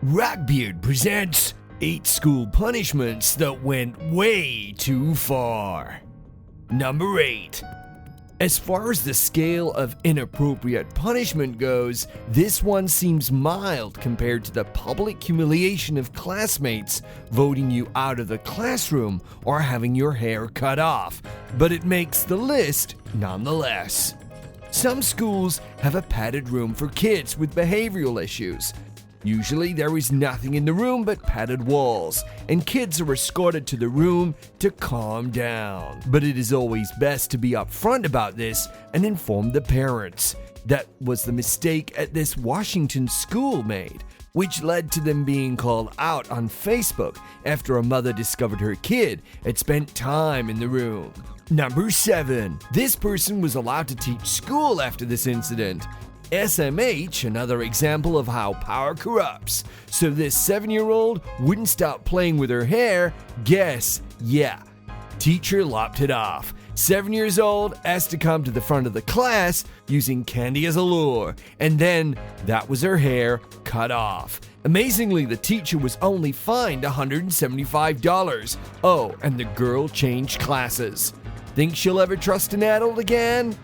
Rockbeard presents 8 school punishments that went way too far. Number 8. As far as the scale of inappropriate punishment goes, this one seems mild compared to the public humiliation of classmates voting you out of the classroom or having your hair cut off, but it makes the list nonetheless. Some schools have a padded room for kids with behavioral issues. Usually there is nothing in the room but padded walls, and kids are escorted to the room to calm down. But it is always best to be upfront about this and inform the parents. That was the mistake at this Washington school made, which led to them being called out on Facebook after a mother discovered her kid had spent time in the room. Number 7. This person was allowed to teach school after this incident. SMH, another example of how power corrupts. So this 7-year-old wouldn't stop playing with her hair. Guess, yeah, teacher lopped it off. 7 years old, asked to come to the front of the class using candy as a lure, and then that was her hair cut off. Amazingly, the teacher was only fined $175. Oh, and the girl changed classes. Think she'll ever trust an adult again?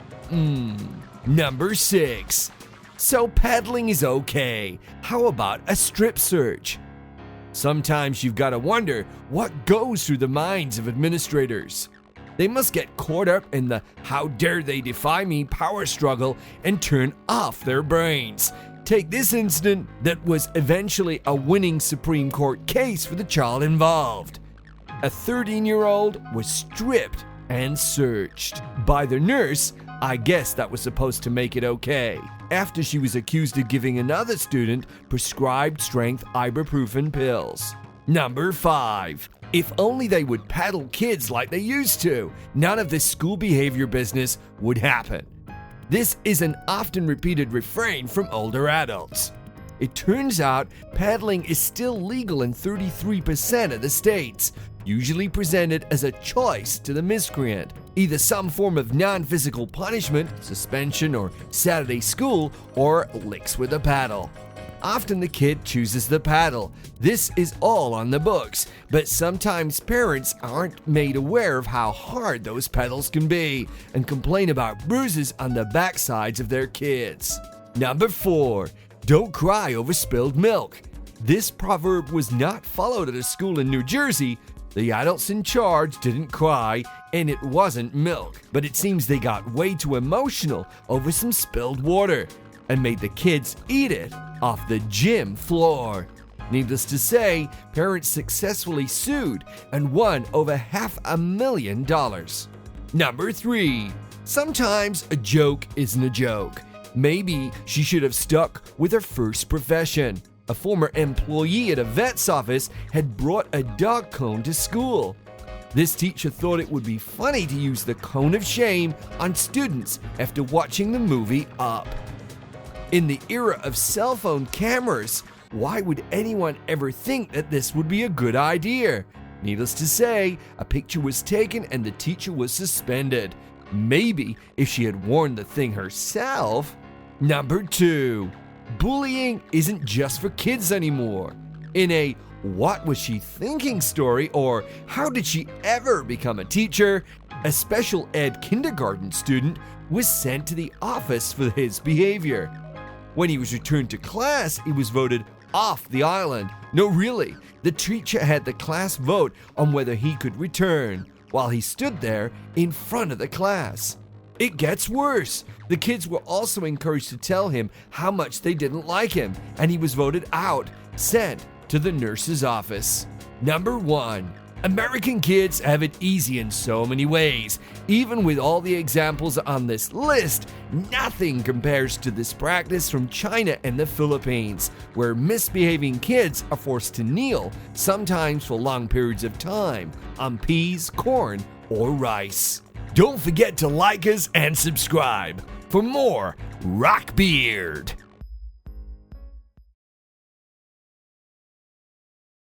Number 6. So paddling is okay. How about a strip search? Sometimes you've got to wonder what goes through the minds of administrators. They must get caught up in the "how dare they defy me" power struggle and turn off their brains. Take this incident that was eventually a winning Supreme Court case for the child involved. A 13-year-old was stripped and searched by the nurse. I guess that was supposed to make it okay, after she was accused of giving another student prescribed strength ibuprofen pills. Number 5. If only they would paddle kids like they used to, none of this school behavior business would happen. This is an often repeated refrain from older adults. It turns out paddling is still legal in 33% of the states, usually presented as a choice to the miscreant, either some form of non-physical punishment, suspension or Saturday school, or licks with a paddle. Often the kid chooses the paddle. This is all on the books, but sometimes parents aren't made aware of how hard those paddles can be and complain about bruises on the backsides of their kids. Number 4. Don't cry over spilled milk. This proverb was not followed at a school in New Jersey. The adults in charge didn't cry, and it wasn't milk, but it seems they got way too emotional over some spilled water and made the kids eat it off the gym floor. Needless to say, parents successfully sued and won over $500,000. Number 3. Sometimes a joke isn't a joke. Maybe she should have stuck with her first profession. A former employee at a vet's office had brought a dog cone to school. This teacher thought it would be funny to use the cone of shame on students after watching the movie Up. In the era of cell phone cameras, why would anyone ever think that this would be a good idea? Needless to say, a picture was taken and the teacher was suspended. Maybe if she had worn the thing herself. Number 2. Bullying isn't just for kids anymore. In a "what was she thinking" story, or "how did she ever become a teacher," a special ed kindergarten student was sent to the office for his behavior. When he was returned to class, he was voted off the island. No, really, the teacher had the class vote on whether he could return, while he stood there in front of the class. It gets worse. The kids were also encouraged to tell him how much they didn't like him, and he was voted out, sent to the nurse's office. Number 1. American kids have it easy in so many ways. Even with all the examples on this list, nothing compares to this practice from China and the Philippines, where misbehaving kids are forced to kneel, sometimes for long periods of time, on peas, corn, or rice. Don't forget to like us and subscribe for more Rockbeard.